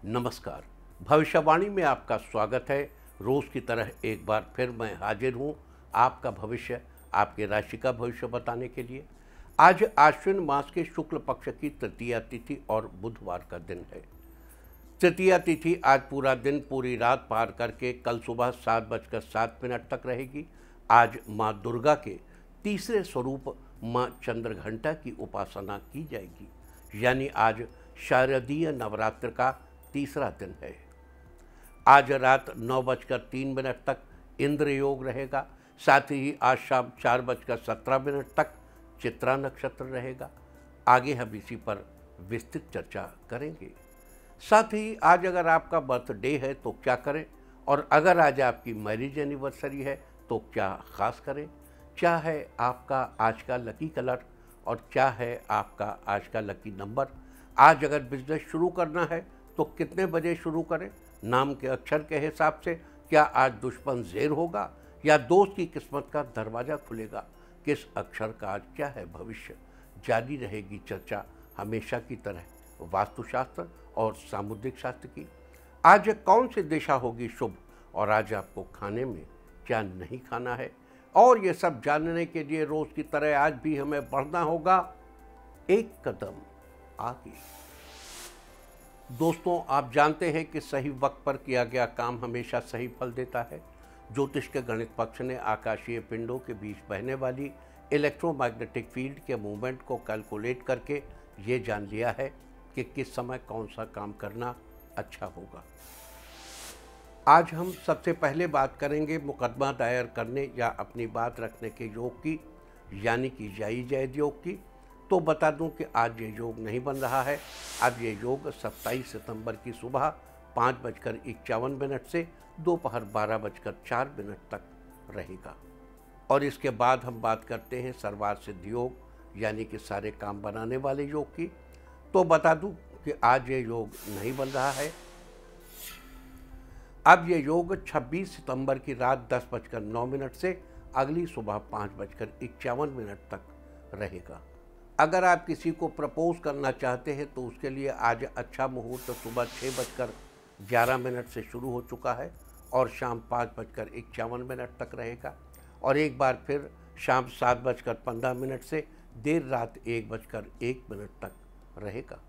नमस्कार। भविष्यवाणी में आपका स्वागत है। रोज की तरह एक बार फिर मैं हाजिर हूँ आपका भविष्य, आपके राशि का भविष्य बताने के लिए। आज आश्विन मास के शुक्ल पक्ष की तृतीया तिथि और बुधवार का दिन है। तृतीया तिथि आज पूरा दिन पूरी रात पार करके कल सुबह 7:07 तक रहेगी। आज माँ दुर्गा के तीसरे स्वरूप माँ चंद्रघंटा की उपासना की जाएगी, यानी आज शारदीय नवरात्र का तीसरा दिन है। आज रात 9:03 तक इंद्र योग रहेगा। साथ ही आज शाम 4:17 तक चित्रा नक्षत्र रहेगा। आगे हम इसी पर विस्तृत चर्चा करेंगे। साथ ही आज अगर आपका बर्थडे है तो क्या करें, और अगर आज आपकी मैरिज एनिवर्सरी है तो क्या खास करें। क्या है आपका आज का लकी कलर और क्या है आपका आज का लकी नंबर। आज अगर बिजनेस शुरू करना है तो कितने बजे शुरू करें। नाम के अक्षर के हिसाब से क्या आज दुश्मन ज़ेर होगा या दोस्त की किस्मत का दरवाज़ा खुलेगा। किस अक्षर का आज क्या है भविष्य। जारी रहेगी चर्चा हमेशा की तरह वास्तुशास्त्र और सामुद्रिक शास्त्र की। आज कौन सी दिशा होगी शुभ और आज आपको खाने में क्या नहीं खाना है, और ये सब जानने के लिए रोज़ की तरह आज भी हमें बढ़ना होगा एक कदम आगे। दोस्तों, आप जानते हैं कि सही वक्त पर किया गया काम हमेशा सही फल देता है। ज्योतिष के गणित पक्ष ने आकाशीय पिंडों के बीच बहने वाली इलेक्ट्रोमैग्नेटिक फील्ड के मूवमेंट को कैलकुलेट करके ये जान लिया है कि किस समय कौन सा काम करना अच्छा होगा। आज हम सबसे पहले बात करेंगे मुकदमा दायर करने या अपनी बात रखने के योग की, यानी कि जायज़ योग की। तो बता दूं कि आज ये योग नहीं बन रहा है। अब ये योग 27 सितंबर की सुबह 5:51 से दोपहर 12:04 तक रहेगा। और इसके बाद हम बात करते हैं सर्वार्थ सिद्ध योग, यानी कि सारे काम बनाने वाले योग की। तो बता दूं कि आज ये योग नहीं बन रहा है। अब ये योग 26 सितंबर की रात 10:09 से अगली सुबह 5:51 तक रहेगा। अगर आप किसी को प्रपोज करना चाहते हैं तो उसके लिए आज अच्छा मुहूर्त सुबह 6:11 से शुरू हो चुका है और शाम 5:51 तक रहेगा, और एक बार फिर शाम 7:15 से देर रात 1:01 तक रहेगा।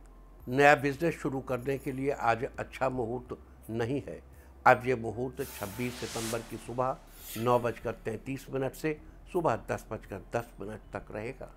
नया बिजनेस शुरू करने के लिए आज अच्छा मुहूर्त नहीं है। अब ये मुहूर्त 26 सितंबर की सुबह 9:33 से सुबह 10:10 तक रहेगा।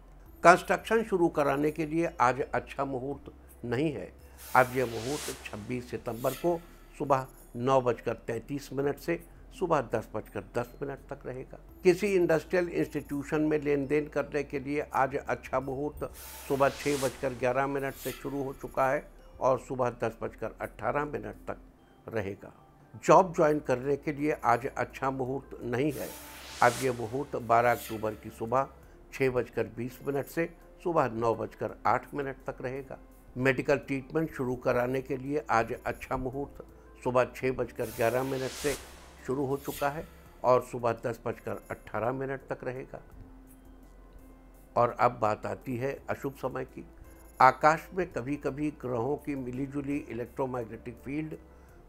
कंस्ट्रक्शन शुरू कराने के लिए आज अच्छा मुहूर्त नहीं है। अब यह मुहूर्त 26 सितंबर को सुबह 9:33 से सुबह 10:10 तक रहेगा। किसी इंडस्ट्रियल इंस्टीट्यूशन में लेन देन करने के लिए आज अच्छा मुहूर्त सुबह 6:11 से शुरू हो चुका है और सुबह 10:18 तक रहेगा। जॉब ज्वाइन करने के लिए आज अच्छा मुहूर्त नहीं है। अब यह मुहूर्त 12 अक्टूबर की सुबह 6:20 से सुबह 9:08 तक रहेगा। मेडिकल ट्रीटमेंट शुरू कराने के लिए आज अच्छा मुहूर्त सुबह 6:11 से शुरू हो चुका है और सुबह 10:18 तक रहेगा। और अब बात आती है अशुभ समय की। आकाश में कभी कभी ग्रहों की मिलीजुली इलेक्ट्रोमैग्नेटिक फील्ड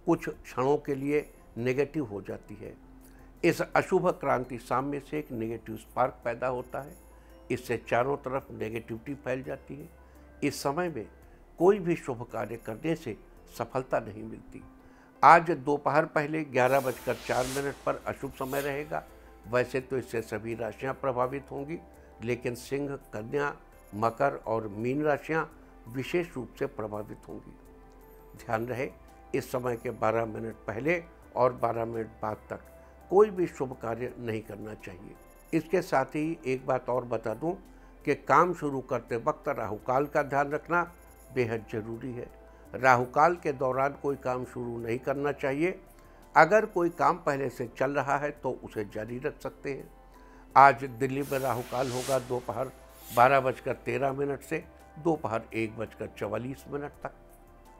कुछ क्षणों के लिए नेगेटिव हो जाती है। इस अशुभ क्रांति साम्य से एक नेगेटिव स्पार्क पैदा होता है। इससे चारों तरफ नेगेटिविटी फैल जाती है। इस समय में कोई भी शुभ कार्य करने से सफलता नहीं मिलती। आज दोपहर पहले 11:04 पर अशुभ समय रहेगा। वैसे तो इससे सभी राशियां प्रभावित होंगी, लेकिन सिंह, कन्या, मकर और मीन राशियां विशेष रूप से प्रभावित होंगी। ध्यान रहे, इस समय के 12 मिनट पहले और 12 मिनट बाद तक कोई भी शुभ कार्य नहीं करना चाहिए। इसके साथ ही एक बात और बता दूं कि काम शुरू करते वक्त राहुकाल का ध्यान रखना बेहद ज़रूरी है। राहुकाल के दौरान कोई काम शुरू नहीं करना चाहिए। अगर कोई काम पहले से चल रहा है तो उसे जारी रख सकते हैं। आज दिल्ली में राहुकाल होगा दोपहर 12:13 से दोपहर 1:44 तक।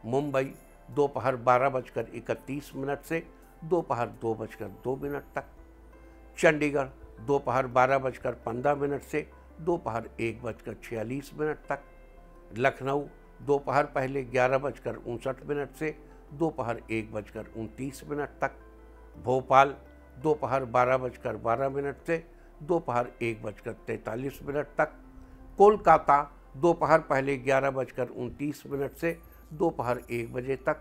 मुंबई दोपहर 12:31 से दोपहर 2:02 तक। चंडीगढ़ दोपहर 12:15 से दोपहर 1:46 तक। लखनऊ दोपहर पहले 11:59 से दोपहर 1:29 तक, भोपाल दोपहर 12:12 से दोपहर 1:43 तक, कोलकाता दोपहर पहले 11:29 से दोपहर 1 बजे तक,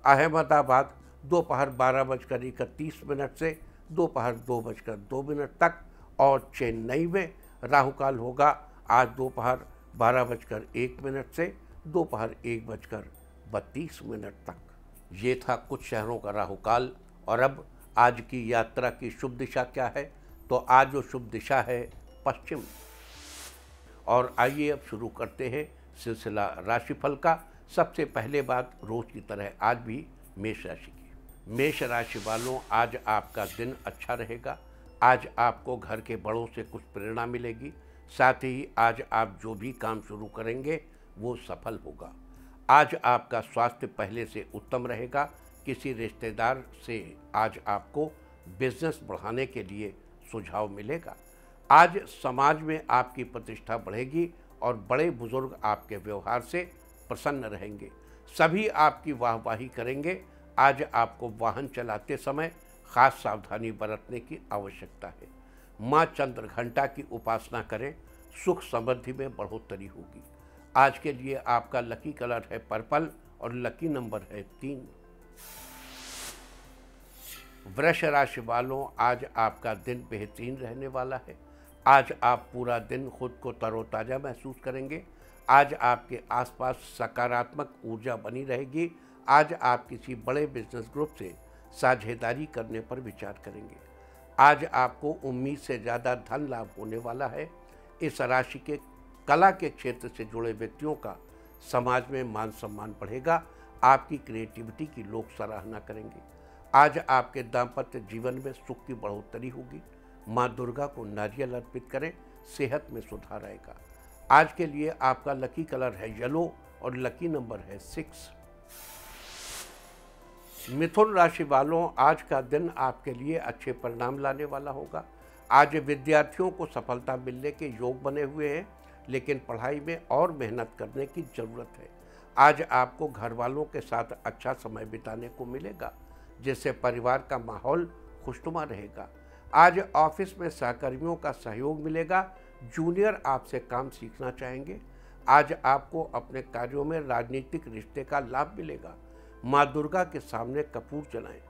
अहमदाबाद दोपहर 12:31 से दोपहर 2:02 तक और चेन्नई में राहुकाल होगा आज दोपहर 12:01 से दोपहर 1:32 तक। ये था कुछ शहरों का राहुकाल। और अब आज की यात्रा की शुभ दिशा क्या है? तो आज जो शुभ दिशा है पश्चिम। और आइए अब शुरू करते हैं सिलसिला राशिफल का। सबसे पहले बात रोज की तरह आज भी मेष राशि की। मेष राशि वालों, आज आपका दिन अच्छा रहेगा। आज आपको घर के बड़ों से कुछ प्रेरणा मिलेगी। साथ ही आज आप जो भी काम शुरू करेंगे वो सफल होगा। आज आपका स्वास्थ्य पहले से उत्तम रहेगा। किसी रिश्तेदार से आज आपको बिजनेस बढ़ाने के लिए सुझाव मिलेगा। आज समाज में आपकी प्रतिष्ठा बढ़ेगी और बड़े बुजुर्ग आपके व्यवहार से प्रसन्न रहेंगे। सभी आपकी वाहवाही करेंगे। आज आपको वाहन चलाते समय खास सावधानी बरतने की आवश्यकता है। माँ चंद्रघंटा की उपासना करें, सुख समृद्धि में बढ़ोतरी होगी। आज के लिए आपका लकी कलर है पर्पल और लकी नंबर है 3। वृष राशि वालों, आज आपका दिन बेहतरीन रहने वाला है। आज आप पूरा दिन खुद को तरोताज़ा महसूस करेंगे। आज आपके आसपास सकारात्मक ऊर्जा बनी रहेगी। आज आप किसी बड़े बिजनेस ग्रुप से साझेदारी करने पर विचार करेंगे। आज आपको उम्मीद से ज़्यादा धन लाभ होने वाला है। इस राशि के कला के क्षेत्र से जुड़े व्यक्तियों का समाज में मान सम्मान बढ़ेगा। आपकी क्रिएटिविटी की लोग सराहना करेंगे। आज आपके दाम्पत्य जीवन में सुख की बढ़ोतरी होगी। माँ दुर्गा को नारियल अर्पित करें, सेहत में सुधार आएगा। आज के लिए आपका लकी कलर है येलो और लकी नंबर है 6। मिथुन राशि वालों, आज का दिन आपके लिए अच्छे परिणाम लाने वाला होगा। आज विद्यार्थियों को सफलता मिलने के योग बने हुए हैं, लेकिन पढ़ाई में और मेहनत करने की ज़रूरत है। आज आपको घर वालों के साथ अच्छा समय बिताने को मिलेगा, जिससे परिवार का माहौल खुशनुमा रहेगा। आज ऑफिस में सहकर्मियों का सहयोग मिलेगा। जूनियर आपसे काम सीखना चाहेंगे। आज आपको अपने कार्यों में राजनीतिक रिश्ते का लाभ मिलेगा। माँ दुर्गा के सामने कपूर जलाएं,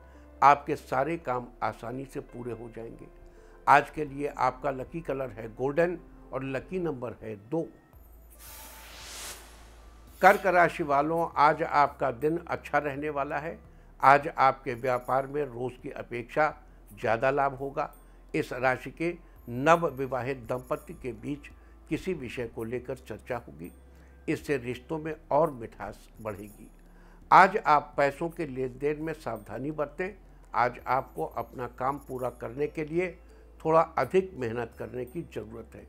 आपके सारे काम आसानी से पूरे हो जाएंगे। आज के लिए आपका लकी कलर है गोल्डन और लकी नंबर है 2। कर्क राशि वालों, आज आपका दिन अच्छा रहने वाला है। आज आपके व्यापार में रोज की अपेक्षा ज़्यादा लाभ होगा। इस राशि के नव विवाहित दंपति के बीच किसी विषय को लेकर चर्चा होगी। इससे रिश्तों में और मिठास बढ़ेगी। आज आप पैसों के लेन देन में सावधानी बरतें। आज आपको अपना काम पूरा करने के लिए थोड़ा अधिक मेहनत करने की ज़रूरत है।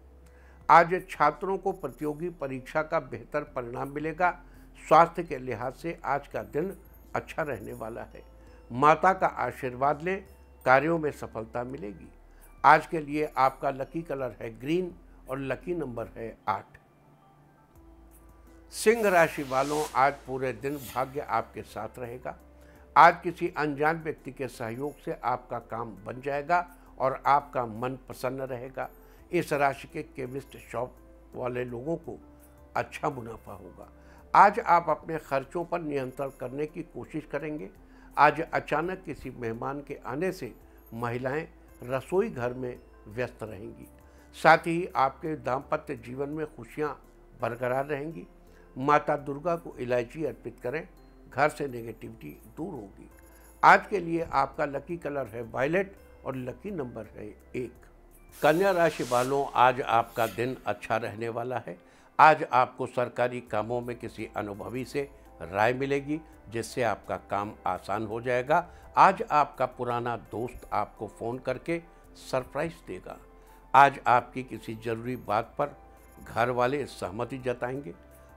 आज छात्रों को प्रतियोगी परीक्षा का बेहतर परिणाम मिलेगा। स्वास्थ्य के लिहाज से आज का दिन अच्छा रहने वाला है। माता का आशीर्वाद लें, कार्यों में सफलता मिलेगी। आज के लिए आपका लकी कलर है ग्रीन और लकी नंबर है 8। सिंह राशि वालों, आज पूरे दिन भाग्य आपके साथ रहेगा। आज किसी अनजान व्यक्ति के सहयोग से आपका काम बन जाएगा और आपका मन प्रसन्न रहेगा। इस राशि के केमिस्ट शॉप वाले लोगों को अच्छा मुनाफा होगा। आज आप अपने खर्चों पर नियंत्रण करने की कोशिश करेंगे। आज अचानक किसी मेहमान के आने से महिलाएं रसोई घर में व्यस्त रहेंगी। साथ ही आपके दाम्पत्य जीवन में खुशियां बरकरार रहेंगी। माता दुर्गा को इलायची अर्पित करें, घर से नेगेटिविटी दूर होगी। आज के लिए आपका लकी कलर है वायलेट और लकी नंबर है 1। कन्या राशि वालों, आज आपका दिन अच्छा रहने वाला है। आज आपको सरकारी कामों में किसी अनुभवी से राय मिलेगी, जिससे आपका काम आसान हो जाएगा। आज आपका पुराना दोस्त आपको फ़ोन करके सरप्राइज देगा। आज आपकी किसी ज़रूरी बात पर घर वाले सहमति जताएंगे।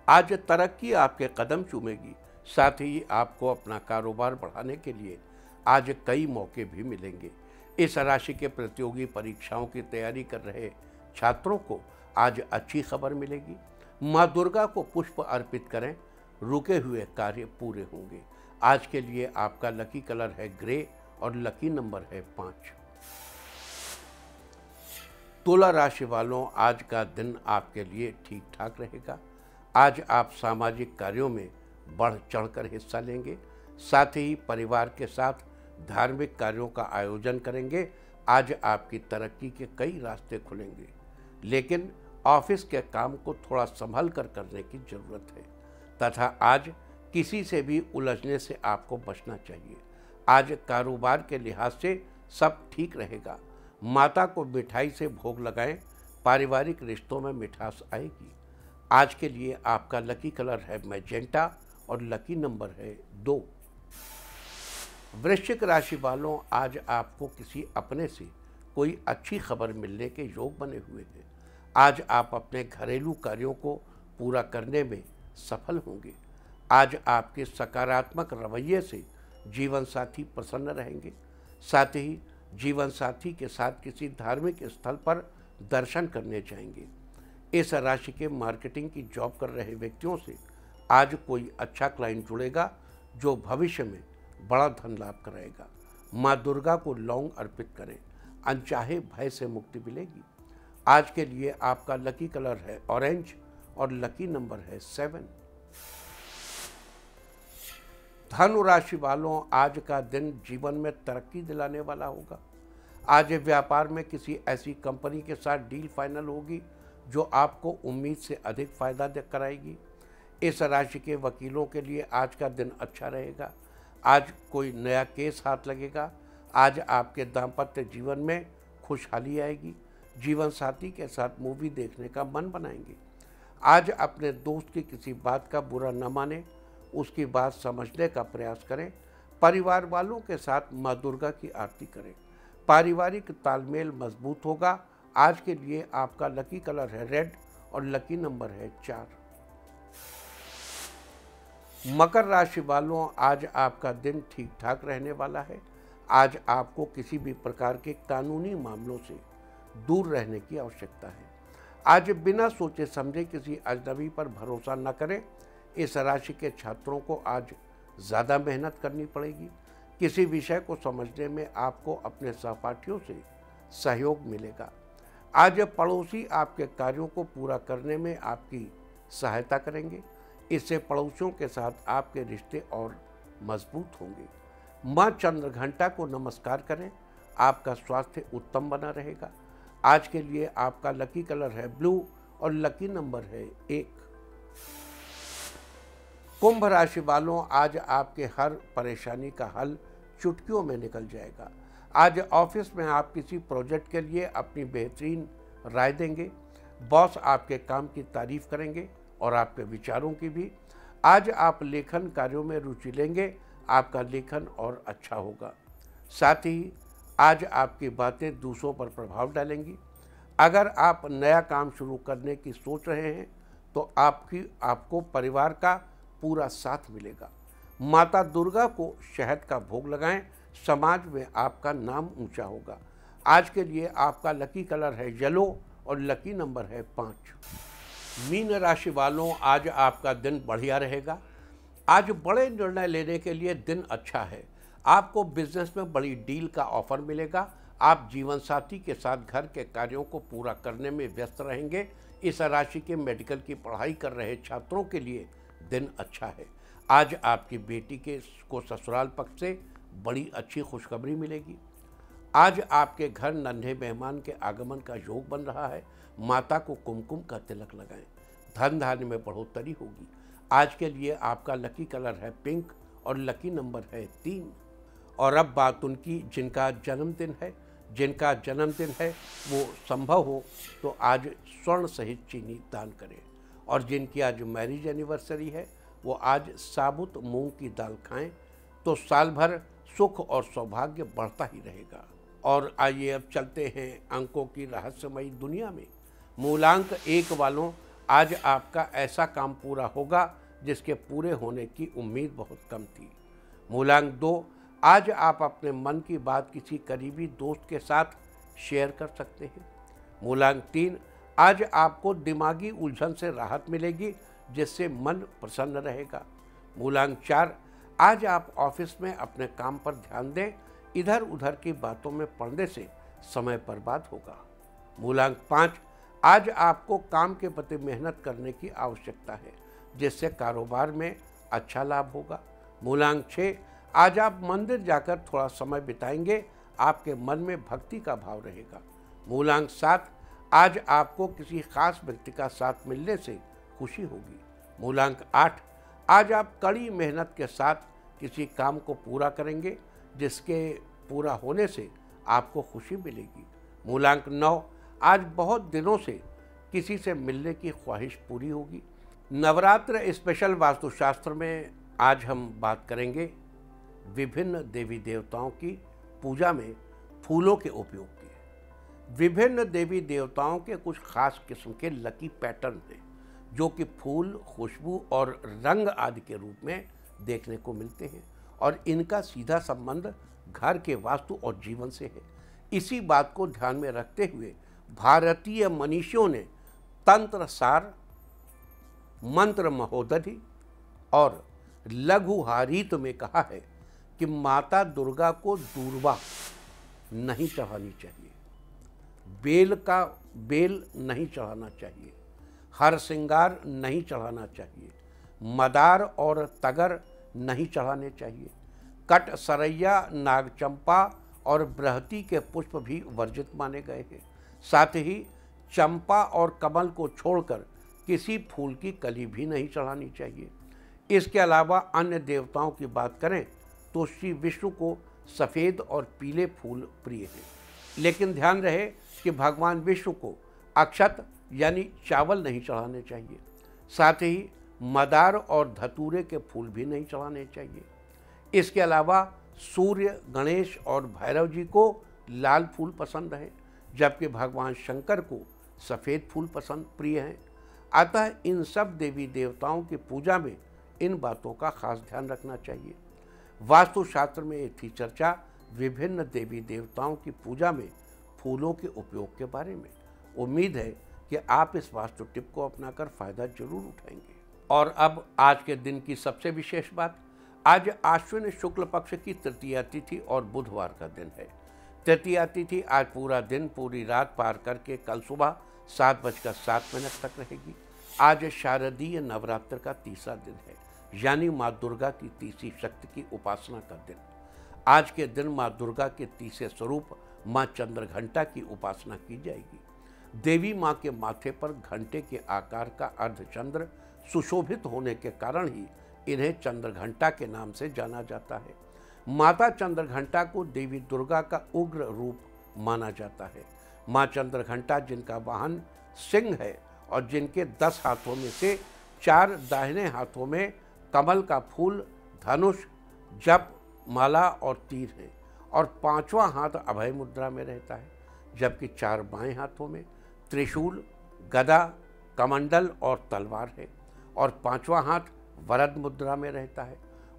आज तरक्की आपके कदम चूमेगी। साथ ही आपको अपना कारोबार बढ़ाने के लिए आज कई मौके भी मिलेंगे। इस राशि के प्रतियोगी परीक्षाओं की तैयारी कर रहे छात्रों को आज अच्छी खबर मिलेगी। माँ दुर्गा को पुष्प अर्पित करें, रुके हुए कार्य पूरे होंगे। आज के लिए आपका लकी कलर है ग्रे और लकी नंबर है 5। तुला राशि वालों, आज का दिन आपके लिए ठीक ठाक रहेगा। आज आप सामाजिक कार्यों में बढ़ चढ़कर हिस्सा लेंगे, साथ ही परिवार के साथ धार्मिक कार्यों का आयोजन करेंगे। आज आपकी तरक्की के कई रास्ते खुलेंगे, लेकिन ऑफिस के काम को थोड़ा संभल कर करने की ज़रूरत है तथा आज किसी से भी उलझने से आपको बचना चाहिए। आज कारोबार के लिहाज से सब ठीक रहेगा। माता को मिठाई से भोग लगाएं, पारिवारिक रिश्तों में मिठास आएगी। आज के लिए आपका लकी कलर है मैजेंटा और लकी नंबर है 2। वृश्चिक राशि वालों, आज आपको किसी अपने से कोई अच्छी खबर मिलने के योग बने हुए हैं। आज आप अपने घरेलू कार्यों को पूरा करने में सफल होंगे। आज आपके सकारात्मक रवैये से जीवन साथी प्रसन्न रहेंगे। साथ ही जीवन साथी के साथ किसी धार्मिक स्थल पर दर्शन करने जाएंगे। इस राशि के मार्केटिंग की जॉब कर रहे व्यक्तियों से आज कोई अच्छा क्लाइंट जुड़ेगा जो भविष्य में बड़ा धन लाभ कराएगा। माँ दुर्गा को लौंग अर्पित करें, अनचाहे भय से मुक्ति मिलेगी। आज के लिए आपका लकी कलर है ऑरेंज और लकी नंबर है 7। धनु राशि वालों, आज का दिन जीवन में तरक्की दिलाने वाला होगा। आज व्यापार में किसी ऐसी कंपनी के साथ डील फाइनल होगी जो आपको उम्मीद से अधिक फायदा कराएगी। इस राशि के वकीलों के लिए आज का दिन अच्छा रहेगा। आज कोई नया केस हाथ लगेगा। आज आपके दाम्पत्य जीवन में खुशहाली आएगी। जीवन साथी के साथ मूवी देखने का मन बनाएंगे। आज अपने दोस्त की किसी बात का बुरा न माने, उसकी बात समझने का प्रयास करें। परिवार वालों के साथ माँ दुर्गा की आरती करें। पारिवारिक तालमेल मजबूत होगा। आज के लिए आपका लकी कलर है रेड और लकी नंबर है 4। मकर राशि वालों, आज आपका दिन ठीक ठाक रहने वाला है। आज आपको किसी भी प्रकार के कानूनी मामलों से दूर रहने की आवश्यकता है। आज बिना सोचे समझे किसी अजनबी पर भरोसा न करें। इस राशि के छात्रों को आज ज़्यादा मेहनत करनी पड़ेगी। किसी विषय को समझने में आपको अपने सहपाठियों से सहयोग मिलेगा। आज पड़ोसी आपके कार्यों को पूरा करने में आपकी सहायता करेंगे। इससे पड़ोसियों के साथ आपके रिश्ते और मजबूत होंगे। माँ चंद्रघंटा को नमस्कार करें। आपका स्वास्थ्य उत्तम बना रहेगा। आज के लिए आपका लकी कलर है ब्लू और लकी नंबर है 1। कुंभ राशि वालों, आज आपके हर परेशानी का हल चुटकियों में निकल जाएगा। आज ऑफिस में आप किसी प्रोजेक्ट के लिए अपनी बेहतरीन राय देंगे। बॉस आपके काम की तारीफ करेंगे और आपके विचारों की भी। आज आप लेखन कार्यों में रुचि लेंगे। आपका लेखन और अच्छा होगा। साथ ही आज आपकी बातें दूसरों पर प्रभाव डालेंगी। अगर आप नया काम शुरू करने की सोच रहे हैं तो आपको परिवार का पूरा साथ मिलेगा। माता दुर्गा को शहद का भोग लगाएं। समाज में आपका नाम ऊंचा होगा। आज के लिए आपका लकी कलर है येलो और लकी नंबर है 5। मीन राशि वालों, आज आपका दिन बढ़िया रहेगा। आज बड़े निर्णय लेने के लिए दिन अच्छा है। आपको बिजनेस में बड़ी डील का ऑफर मिलेगा। आप जीवन साथी के साथ घर के कार्यों को पूरा करने में व्यस्त रहेंगे। इस राशि के मेडिकल की पढ़ाई कर रहे छात्रों के लिए दिन अच्छा है। आज आपकी बेटी को ससुराल पक्ष से बड़ी अच्छी खुशखबरी मिलेगी। आज आपके घर नन्हे मेहमान के आगमन का योग बन रहा है। माता को कुमकुम का तिलक लगाएं। धन धान्य में बढ़ोतरी होगी। आज के लिए आपका लकी कलर है पिंक और लकी नंबर है 3। और अब बात उनकी जिनका जन्मदिन है वो संभव हो तो आज स्वर्ण सहित चीनी दान करें। और जिनकी आज मैरिज एनिवर्सरी है वो आज साबुत मूंग की दाल खाएं तो साल भर सुख और सौभाग्य बढ़ता ही रहेगा। और आइए अब चलते हैं अंकों की रहस्यमयी दुनिया में। मूलांक 1 वालों, आज आपका ऐसा काम पूरा होगा जिसके पूरे होने की उम्मीद बहुत कम थी। मूलांक 2, आज आप अपने मन की बात किसी करीबी दोस्त के साथ शेयर कर सकते हैं। मूलांक 3, आज आपको दिमागी उलझन से राहत मिलेगी जिससे मन प्रसन्न रहेगा। मूलांक 4, आज आप ऑफिस में अपने काम पर ध्यान दें, इधर उधर की बातों में पड़ने से समय बर्बाद होगा। मूलांक 5, आज आपको काम के प्रति मेहनत करने की आवश्यकता है, जिससे कारोबार में अच्छा लाभ होगा। मूलांक 6, आज आप मंदिर जाकर थोड़ा समय बिताएंगे, आपके मन में भक्ति का भाव रहेगा। मूलांक 7, आज आपको किसी खास व्यक्ति का साथ मिलने से खुशी होगी। मूलांक 8, आज आप कड़ी मेहनत के साथ किसी काम को पूरा करेंगे, जिसके पूरा होने से आपको खुशी मिलेगी। मूलांक 9, आज बहुत दिनों से किसी से मिलने की ख्वाहिश पूरी होगी। नवरात्र स्पेशल वास्तुशास्त्र में आज हम बात करेंगे विभिन्न देवी देवताओं की पूजा में फूलों के उपयोग की। विभिन्न देवी देवताओं के कुछ खास किस्म के लकी पैटर्न हैं, जो कि फूल, खुशबू और रंग आदि के रूप में देखने को मिलते हैं, और इनका सीधा संबंध घर के वास्तु और जीवन से है। इसी बात को ध्यान में रखते हुए भारतीय मनीषियों ने तंत्र सार, मंत्र महोदधि और लघु हारीत में कहा है कि माता दुर्गा को दूर्वा नहीं चढ़ानी चाहिए, बेल नहीं चढ़ाना चाहिए, हर श्रृंगार नहीं चढ़ाना चाहिए, मदार और तगर नहीं चढ़ाने चाहिए, कट सरैया, नागचंपा और बृहति के पुष्प भी वर्जित माने गए हैं। साथ ही चंपा और कमल को छोड़कर किसी फूल की कली भी नहीं चढ़ानी चाहिए। इसके अलावा अन्य देवताओं की बात करें तो श्री विष्णु को सफ़ेद और पीले फूल प्रिय हैं, लेकिन ध्यान रहे कि भगवान विष्णु को अक्षत यानी चावल नहीं चढ़ाने चाहिए। साथ ही मदार और धतूरे के फूल भी नहीं चढ़ाने चाहिए। इसके अलावा सूर्य, गणेश और भैरव जी को लाल फूल पसंद है, जबकि भगवान शंकर को सफ़ेद फूल पसंद प्रिय हैं। अतः इन सब देवी देवताओं की पूजा में इन बातों का खास ध्यान रखना चाहिए। वास्तुशास्त्र में एक थी चर्चा विभिन्न देवी देवताओं की पूजा में फूलों के उपयोग के बारे में। उम्मीद है कि आप इस वास्तु टिप को अपनाकर फ़ायदा जरूर उठाएंगे। और अब आज के दिन की सबसे विशेष बात, आज आश्विन शुक्ल पक्ष की तृतीया तिथि और बुधवार का दिन है। तृतीया तिथि आज पूरा दिन, पूरी रात पार करके कल सुबह 7:07 तक रहेगी। आज शारदीय नवरात्र का तीसरा दिन है, यानी माँ दुर्गा की तीसरी शक्ति की उपासना का दिन। आज के दिन माँ दुर्गा के तीसरे स्वरूप माँ चंद्रघंटा की उपासना की जाएगी। देवी माँ के माथे पर घंटे के आकार का अर्धचंद्र सुशोभित होने के कारण ही इन्हें चंद्रघंटा के नाम से जाना जाता है। माता चंद्रघंटा को देवी दुर्गा का उग्र रूप माना जाता है। माँ चंद्रघंटा, जिनका वाहन सिंह है और जिनके 10 हाथों में से 4 दाहिने हाथों में कमल का फूल, धनुष, जप, माला और तीर है, और 5वां हाथ अभय मुद्रा में रहता है, जबकि 4 बाएं हाथों में त्रिशूल, गदा, कमंडल और तलवार है, और 5वां हाथ वरद मुद्रा में रहता है।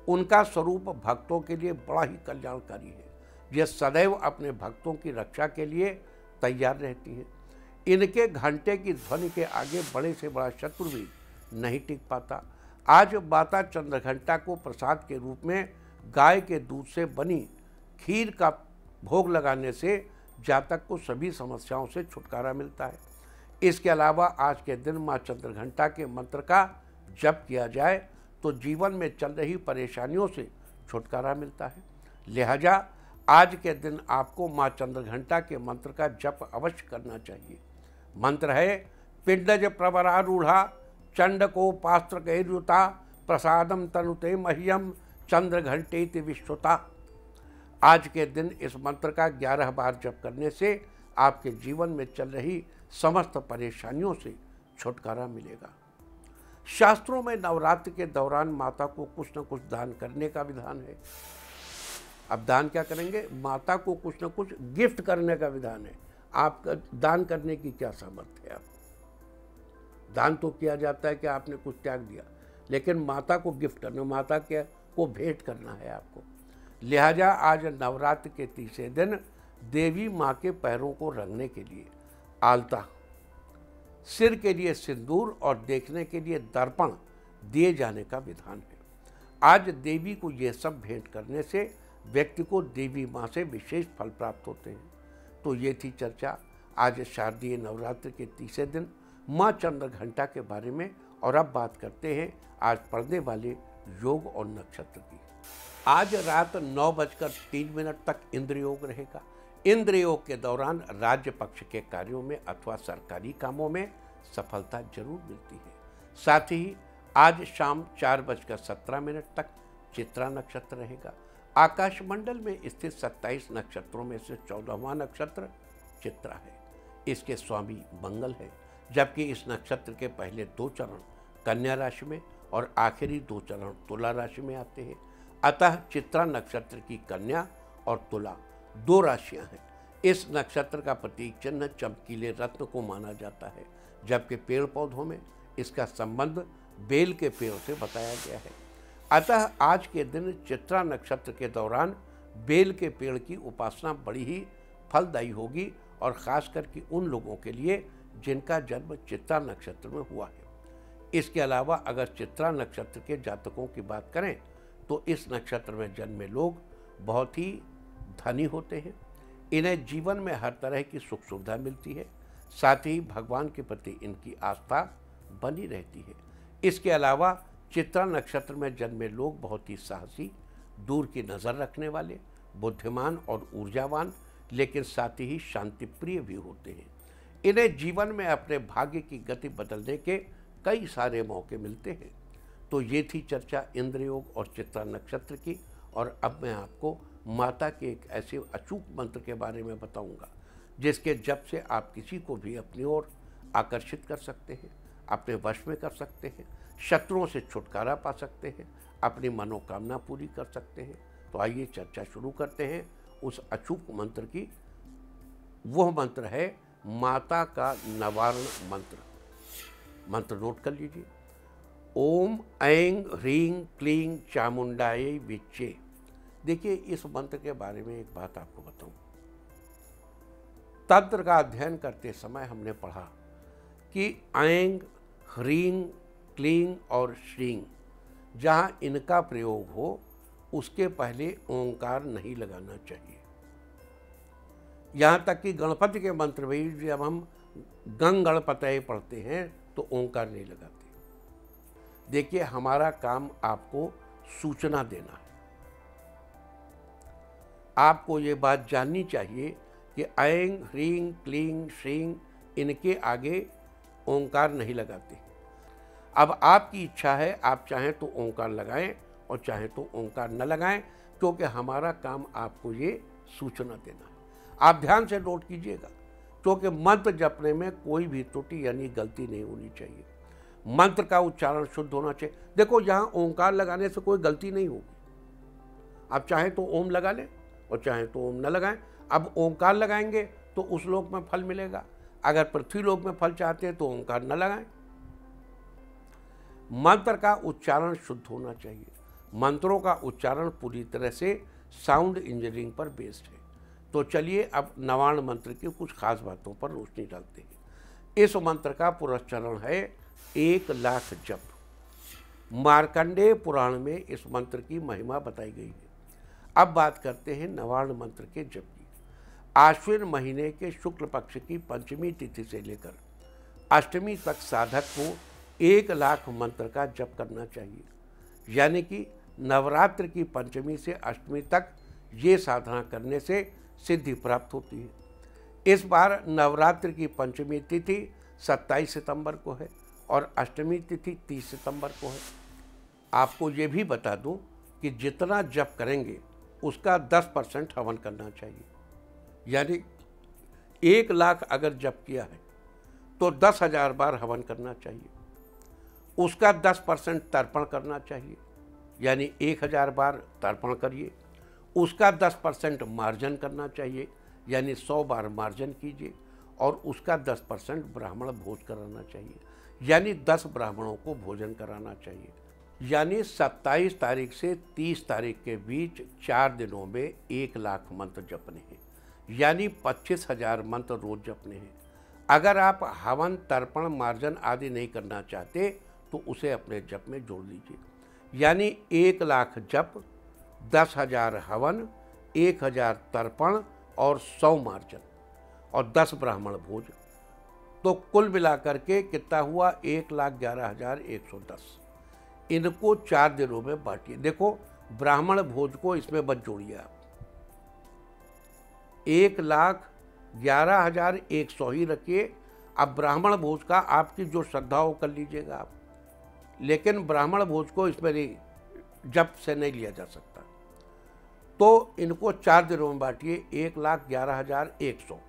उनका स्वरूप भक्तों के लिए बड़ा ही कल्याणकारी है। यह सदैव अपने भक्तों की रक्षा के लिए तैयार रहती है। इनके घंटे की ध्वनि के आगे बड़े से बड़ा शत्रु भी नहीं टिक पाता। आज माता चंद्रघंटा को प्रसाद के रूप में गाय के दूध से बनी खीर का भोग लगाने से जातक को सभी समस्याओं से छुटकारा मिलता है। इसके अलावा आज के दिन माँ चंद्रघंटा के मंत्र का जप किया जाए तो जीवन में चल रही परेशानियों से छुटकारा मिलता है। लिहाजा आज के दिन आपको माँ चंद्रघंटा के मंत्र का जप अवश्य करना चाहिए। मंत्र है पिंडज प्रवरारूढ़ा चंडकोपास्त्र कैर्युता प्रसादम तनुते मह्यम चंद्रघंटेति विश्रुता। आज के दिन इस मंत्र का 11 बार जप करने से आपके जीवन में चल रही समस्त परेशानियों से छुटकारा मिलेगा। शास्त्रों में नवरात्र के दौरान माता को कुछ न कुछ दान करने का विधान है। अब दान क्या करेंगे? माता को कुछ न कुछ गिफ्ट करने का विधान है। आपका दान करने की क्या सामर्थ्य है? आप दान तो किया जाता है कि आपने कुछ त्याग दिया, लेकिन माता को गिफ्ट करना, माता के को भेंट करना है आपको। लिहाजा आज नवरात्र के तीसरे दिन देवी माँ के पैरों को रंगने के लिए आलता, सिर के लिए सिंदूर और देखने के लिए दर्पण दिए जाने का विधान है। आज देवी को ये सब भेंट करने से व्यक्ति को देवी माँ से विशेष फल प्राप्त होते हैं। तो ये थी चर्चा आज शारदीय नवरात्र के तीसरे दिन माँ चंद्रघंटा के बारे में। और अब बात करते हैं आज पड़ने वाले योग और नक्षत्र की। आज रात 9:03 तक इंद्र योग रहेगा। इंद्र योग के दौरान राज्य पक्ष के कार्यों में अथवा सरकारी कामों में सफलता जरूर मिलती है। साथ ही आज शाम 4:17 तक चित्रा नक्षत्र रहेगा। आकाशमंडल में स्थित 27 नक्षत्रों में से 14वां नक्षत्र चित्रा है। इसके स्वामी मंगल है, जबकि इस नक्षत्र के पहले 2 चरण कन्या राशि में और आखिरी 2 चरण तुला राशि में आते हैं। अतः चित्रा नक्षत्र की कन्या और तुला 2 राशियां हैं। इस नक्षत्र का प्रतीक चिन्ह चमकीले रत्न को माना जाता है, जबकि पेड़ पौधों में इसका संबंध बेल के पेड़ से बताया गया है। अतः आज के दिन चित्रा नक्षत्र के दौरान बेल के पेड़ की उपासना बड़ी ही फलदायी होगी, और खासकर कि उन लोगों के लिए जिनका जन्म चित्रा नक्षत्र में हुआ है। इसके अलावा अगर चित्रा नक्षत्र के जातकों की बात करें तो इस नक्षत्र में जन्मे लोग बहुत ही धनी होते हैं। इन्हें जीवन में हर तरह की सुख सुविधा मिलती है। साथ ही भगवान के प्रति इनकी आस्था बनी रहती है। इसके अलावा चित्रा नक्षत्र में जन्मे लोग बहुत ही साहसी, दूर की नज़र रखने वाले, बुद्धिमान और ऊर्जावान, लेकिन साथ ही शांति प्रिय भी होते हैं। इन्हें जीवन में अपने भाग्य की गति बदलने के कई सारे मौके मिलते हैं। तो ये थी चर्चा इंद्र योग और चित्रा नक्षत्र की। और अब मैं आपको माता के एक ऐसे अचूक मंत्र के बारे में बताऊंगा जिसके जप से आप किसी को भी अपनी ओर आकर्षित कर सकते हैं, अपने वश में कर सकते हैं, शत्रुओं से छुटकारा पा सकते हैं, अपनी मनोकामना पूरी कर सकते हैं। तो आइए चर्चा शुरू करते हैं उस अचूक मंत्र की। वह मंत्र है माता का निवारण मंत्र। मंत्र नोट कर लीजिए। ओम ऐं ह्रीं क्लीं चामुंडायै विच्चे। देखिए, इस मंत्र के बारे में एक बात आपको बताऊं। तंत्र का अध्ययन करते समय हमने पढ़ा कि ऐं ह्रीं क्लीं और श्रीं, जहां इनका प्रयोग हो उसके पहले ओंकार नहीं लगाना चाहिए। यहाँ तक कि गणपति के मंत्र में जब हम गंग गणपतये पढ़ते हैं तो ओंकार नहीं लगाते। देखिए, हमारा काम आपको सूचना देना है। आपको ये बात जाननी चाहिए कि ऐं ह्रीं क्लीं श्रीं इनके आगे ओंकार नहीं लगाते। अब आपकी इच्छा है, आप चाहें तो ओंकार लगाएं और चाहें तो ओंकार न लगाएं, क्योंकि हमारा काम आपको ये सूचना देना है। आप ध्यान से नोट कीजिएगा, क्योंकि मंत्र जपने में कोई भी त्रुटि यानी गलती नहीं होनी चाहिए। मंत्र का उच्चारण शुद्ध होना चाहिए। देखो, यहाँ ओंकार लगाने से कोई गलती नहीं होगी। आप चाहें तो ओम लगा लें और चाहें तो ओम न लगाएं। अब ओंकार लगाएंगे तो उस लोक में फल मिलेगा, अगर पृथ्वी लोक में फल चाहते हैं तो ओंकार न लगाएं। मंत्र का उच्चारण शुद्ध होना चाहिए। मंत्रों का उच्चारण पूरी तरह से साउंड इंजीनियरिंग पर बेस्ड है। तो चलिए अब नवार्ण मंत्र की कुछ खास बातों पर रोशनी डालते हैं। इस मंत्र का पुरस्चरण है 1,00,000 जप। मार्कंडेय पुराण में इस मंत्र की महिमा बताई गई है। अब बात करते हैं नवार्ण मंत्र के जप की। आश्विन महीने के शुक्ल पक्ष की पंचमी तिथि से लेकर अष्टमी तक साधक को 1,00,000 मंत्र का जप करना चाहिए। यानी कि नवरात्र की पंचमी से अष्टमी तक ये साधना करने से सिद्धि प्राप्त होती है। इस बार नवरात्र की पंचमी तिथि 27 सितंबर को है और अष्टमी तिथि 30 सितंबर को है। आपको ये भी बता दूं कि जितना जप करेंगे उसका 10% हवन करना चाहिए। यानी 1,00,000 अगर जप किया है तो 10,000 बार हवन करना चाहिए। उसका 10% तर्पण करना चाहिए, यानी 1,000 बार तर्पण करिए। उसका 10% मार्जन करना चाहिए, यानी 100 बार मार्जन कीजिए। और उसका 10% ब्राह्मण भोज कराना चाहिए, यानी 10 ब्राह्मणों को भोजन कराना चाहिए। यानी 27 तारीख से 30 तारीख के बीच 4 दिनों में 1,00,000 मंत्र जपने हैं, यानी 25,000 मंत्र रोज जपने हैं। अगर आप हवन, तर्पण, मार्जन आदि नहीं करना चाहते तो उसे अपने जप में जोड़ लीजिए। यानी 1,00,000 जप, 10,000 हवन, 1,000 तर्पण और 100 मार्जन और 10 ब्राह्मण भोज, तो कुल मिलाकर के कितना हुआ? 1,11,110। इनको 4 दिनों में बांटिए। देखो ब्राह्मण भोज को इसमें मत जोड़िए आप, 1,11,100 ही रखिए। अब ब्राह्मण भोज का आपकी जो श्रद्धा हो कर लीजिएगा आप, लेकिन ब्राह्मण भोज को इसमें नहीं, जप से नहीं लिया जा सकता। तो इनको 4 दिनों में बांटिए, 1,11,100।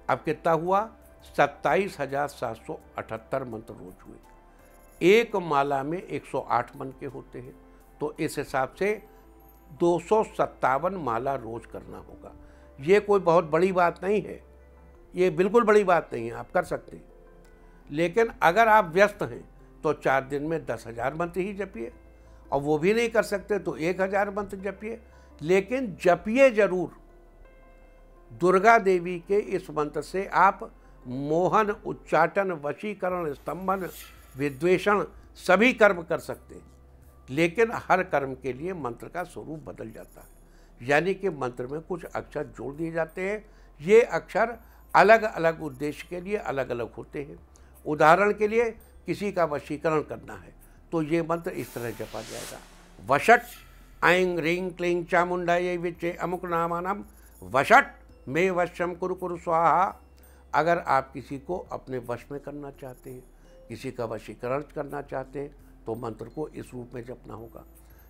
अब कितना हुआ? 27,778 मंत्र रोज हुए। एक माला में 108 मन के होते हैं, तो इस हिसाब से 257 माला रोज करना होगा। ये कोई बहुत बड़ी बात नहीं है, ये बिल्कुल बड़ी बात नहीं है, आप कर सकते हैं। लेकिन अगर आप व्यस्त हैं तो 4 दिन में 10,000 मंत्र ही जपिए, और वो भी नहीं कर सकते तो 1,000 मंत्र जपिए, लेकिन जपिए जरूर। दुर्गा देवी के इस मंत्र से आप मोहन, उच्चाटन, वशीकरण, स्तंभन, विद्वेषण सभी कर्म कर सकते हैं। लेकिन हर कर्म के लिए मंत्र का स्वरूप बदल जाता है, यानी कि मंत्र में कुछ अक्षर जोड़ दिए जाते हैं। ये अक्षर अलग अलग उद्देश्य के लिए अलग अलग होते हैं। उदाहरण के लिए किसी का वशीकरण करना है तो ये मंत्र इस तरह जपा जाएगा: वशट ऐं ह्रीं क्लीं चामुंडायै विच्चे अमुक नामानम वशट मे वशम कुरु कुरु स्वाहा। अगर आप किसी को अपने वश में करना चाहते हैं, किसी का वशीकरण करना चाहते हैं, तो मंत्र को इस रूप में जपना होगा।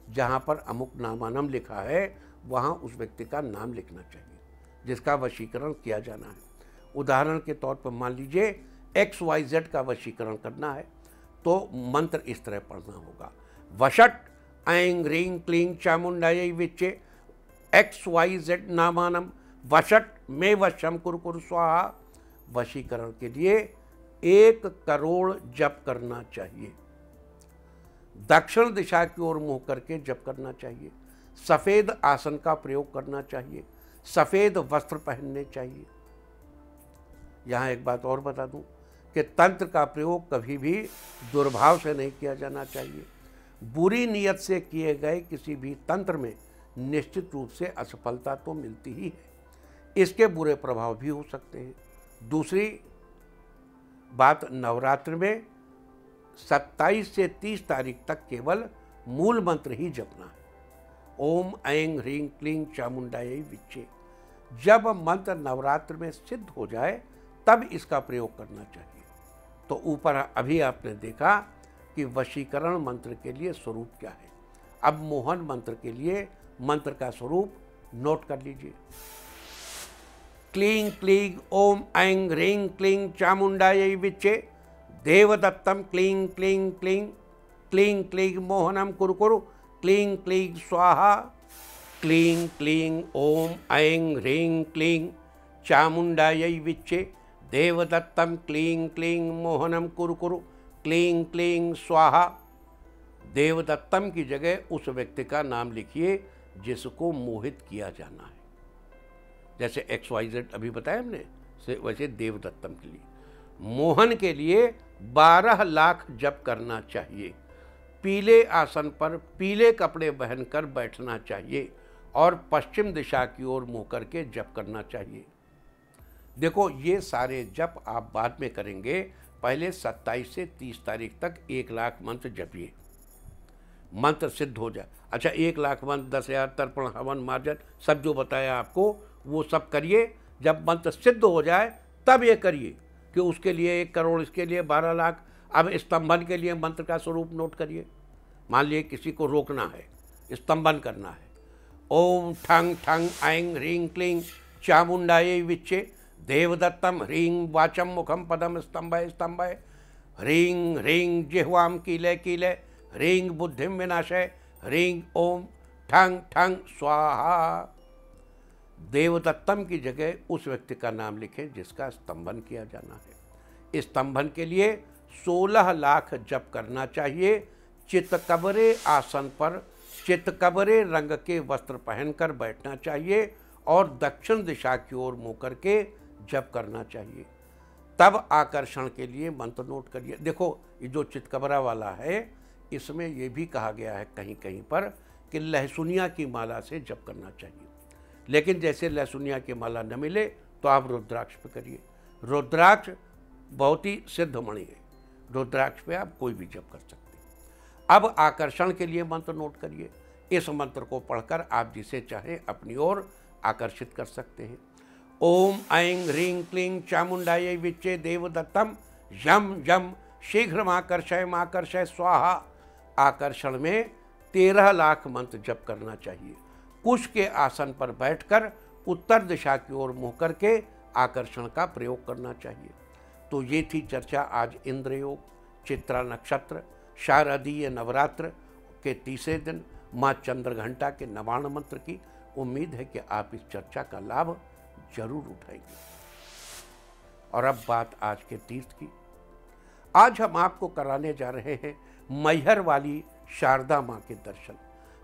जहाँ पर अमुक नामानम लिखा है वहाँ उस व्यक्ति का नाम लिखना चाहिए जिसका वशीकरण किया जाना है। उदाहरण के तौर पर मान लीजिए XYZ का वशीकरण करना है, तो मंत्र इस तरह पढ़ना होगा: वशट ऐं ह्रीं क्लीं चामुंडायै विच्चे XYZ नामानम वशट मे वशम कुरु कुरु स्वाहा। वशीकरण के लिए 1 करोड़ जप करना चाहिए। दक्षिण दिशा की ओर मुंह करके जप करना चाहिए। सफ़ेद आसन का प्रयोग करना चाहिए। सफ़ेद वस्त्र पहनने चाहिए। यहाँ एक बात और बता दूं कि तंत्र का प्रयोग कभी भी दुर्भाव से नहीं किया जाना चाहिए। बुरी नीयत से किए गए किसी भी तंत्र में निश्चित रूप से असफलता तो मिलती ही है, इसके बुरे प्रभाव भी हो सकते हैं। दूसरी बात, नवरात्र में 27 से 30 तारीख तक केवल मूल मंत्र ही जपना है: ओम ऐं ह्रीं क्लीं चामुंडायै विच्चे। जब मंत्र नवरात्र में सिद्ध हो जाए तब इसका प्रयोग करना चाहिए। तो ऊपर अभी आपने देखा कि वशीकरण मंत्र के लिए स्वरूप क्या है। अब मोहन मंत्र के लिए मंत्र का स्वरूप नोट कर लीजिए: क्लीं क्लीं ओम ऐं ह्रीं क्लीं चामुंडायै विच्चे देवदत्तम क्लीं क्लीं क्लीं क्लीं क्लीं मोहनम कुरु कुरु क्लीं क्लीं स्वाहा। क्लीं क्लीं ओम ऐं ह्रीं क्लीं चामुंडायै विच्चे देवदत्तम क्लीं क्लीं मोहनम कुरु कुरु क्लीं क्लीं स्वाहा। देवदत्तम की जगह उस व्यक्ति का नाम लिखिए जिसको मोहित किया जाना है। जैसे XYZ अभी बताया हमने, वैसे देवदत्तम के लिए, मोहन के लिए 12 लाख जप करना चाहिए। पीले आसन पर पीले कपड़े पहनकर बैठना चाहिए और पश्चिम दिशा की ओर मुँह करके जप करना चाहिए। देखो ये सारे जप आप बाद में करेंगे, पहले 27 से 30 तारीख तक 1 लाख मंत्र जपिए, मंत्र सिद्ध हो जाए। अच्छा, 1 लाख मंत्र, 10,000 तर्पण, हवन, मार्जन सब जो बताया आपको वो सब करिए। जब मंत्र सिद्ध हो जाए तब ये करिए कि उसके लिए 1 करोड़, इसके लिए 12 लाख। अब स्तंभन के लिए मंत्र का स्वरूप नोट करिए। मान लिए किसी को रोकना है, स्तंभन करना है: ओम ठंग ठंग ऐं ह्रीं क्लीं चामुंडायै विच्चे देवदत्तम ह्रीं वाचम मुखम पदम स्तंभय स्तंभय ह्रीं ह्रीं जिह्वाम कीले कीले ह्रीं बुद्धिम विनाशय ह्रीं ओम ठंग ठंग स्वाहा। देवदत्तम की जगह उस व्यक्ति का नाम लिखें जिसका स्तंभन किया जाना है। स्तंभन के लिए 16 लाख जप करना चाहिए। चितकबरे आसन पर चितकबरे रंग के वस्त्र पहनकर बैठना चाहिए और दक्षिण दिशा की ओर मुँह करके जप करना चाहिए। तब आकर्षण के लिए मंत्र नोट करिए। देखो ये जो चितकबरा वाला है इसमें यह भी कहा गया है कहीं कहीं पर कि लहसुनिया की माला से जप करना चाहिए, लेकिन जैसे लहसुनिया की माला न मिले तो आप रुद्राक्ष पे करिए। रुद्राक्ष बहुत ही सिद्ध मणि है, रुद्राक्ष पे आप कोई भी जप कर सकते हैं। अब आकर्षण के लिए मंत्र नोट करिए। इस मंत्र को पढ़कर आप जिसे चाहें अपनी ओर आकर्षित कर सकते हैं। ओम ऐं ह्रीं क्लीं चामुंडायै विच्चे देवदत्तम यम यम शीघ्रमाकर्षय स्वाहा। आकर्षण में 13 लाख मंत्र जप करना चाहिए। कुश के आसन पर बैठकर उत्तर दिशा की ओर मुँह करके आकर्षण का प्रयोग करना चाहिए। तो ये थी चर्चा आज इंद्रयोग, चित्रा नक्षत्र, शारदीय नवरात्र के तीसरे दिन माँ चंद्रघंटा के नवाण मंत्र की। उम्मीद है कि आप इस चर्चा का लाभ जरूर उठाएंगे। और अब बात आज के तीर्थ की। आज हम आपको कराने जा रहे हैं मैहर वाली शारदा माँ के दर्शन।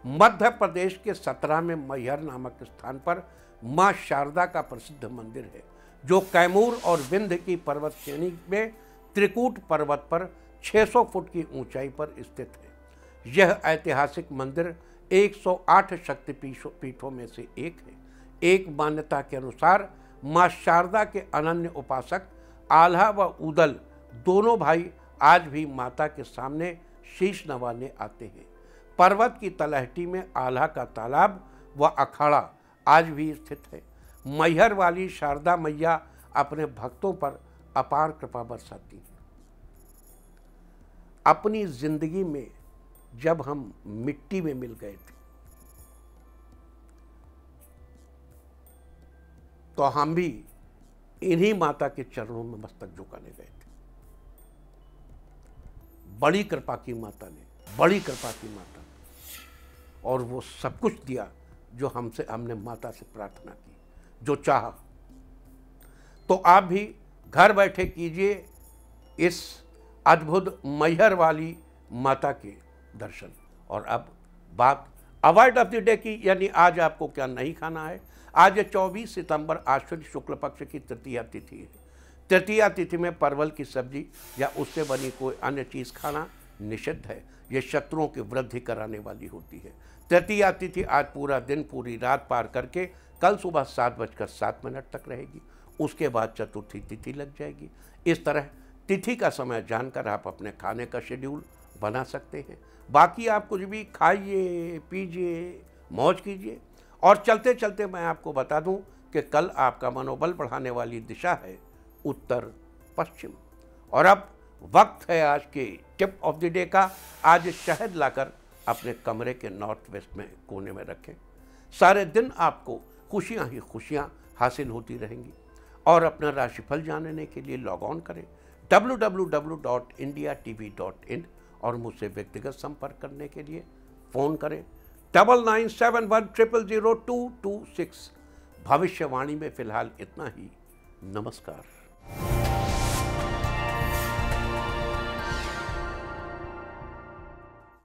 मध्य प्रदेश के 17 में मैहर नामक स्थान पर माँ शारदा का प्रसिद्ध मंदिर है, जो कैमूर और विंध्य की पर्वत श्रेणी में त्रिकूट पर्वत पर 600 फुट की ऊंचाई पर स्थित है। यह ऐतिहासिक मंदिर 108 शक्तिपीठों में से एक है। एक मान्यता के अनुसार माँ शारदा के अनन्य उपासक आल्हा व उदल दोनों भाई आज भी माता के सामने शीश नवाने आते हैं। पर्वत की तलहटी में आल्हा का तालाब व अखाड़ा आज भी स्थित है। मैहर वाली शारदा मैया अपने भक्तों पर अपार कृपा बरसाती है। अपनी जिंदगी में जब हम मिट्टी में मिल गए थे तो हम भी इन्हीं माता के चरणों में मस्तक झुकाने गए थे। बड़ी कृपा की माता ने, बड़ी कृपा की माता, और वो सब कुछ दिया जो हमने माता से प्रार्थना की, जो चाहा। तो आप भी घर बैठे कीजिए इस अद्भुत मैहर वाली माता के दर्शन। और अब बात अवॉइड ऑफ द डे की, यानी आज आपको क्या नहीं खाना है। आज 24 सितंबर आश्विन शुक्ल पक्ष की तृतीया तिथि है। तृतीया तिथि में परवल की सब्जी या उससे बनी कोई अन्य चीज़ खाना निषिद्ध है। ये शत्रुओं की वृद्धि कराने वाली होती है। तृतीया तिथि आज पूरा दिन पूरी रात पार करके कल सुबह 7:07 तक रहेगी। उसके बाद चतुर्थी तिथि लग जाएगी। इस तरह तिथि का समय जानकर आप अपने खाने का शेड्यूल बना सकते हैं। बाकी आप कुछ भी खाइए, पीजिए, मौज कीजिए। और चलते चलते मैं आपको बता दूं कि कल आपका मनोबल बढ़ाने वाली दिशा है उत्तर पश्चिम। और अब वक्त है आज के टिप ऑफ द डे का। आज शहद लाकर अपने कमरे के नॉर्थ वेस्ट में कोने में रखें। सारे दिन आपको खुशियां ही खुशियां हासिल होती रहेंगी। और अपना राशिफल जानने के लिए लॉग ऑन करें www.indiatv.in और मुझसे व्यक्तिगत संपर्क करने के लिए फ़ोन करें 9971000226। भविष्यवाणी में फिलहाल इतना ही। नमस्कार।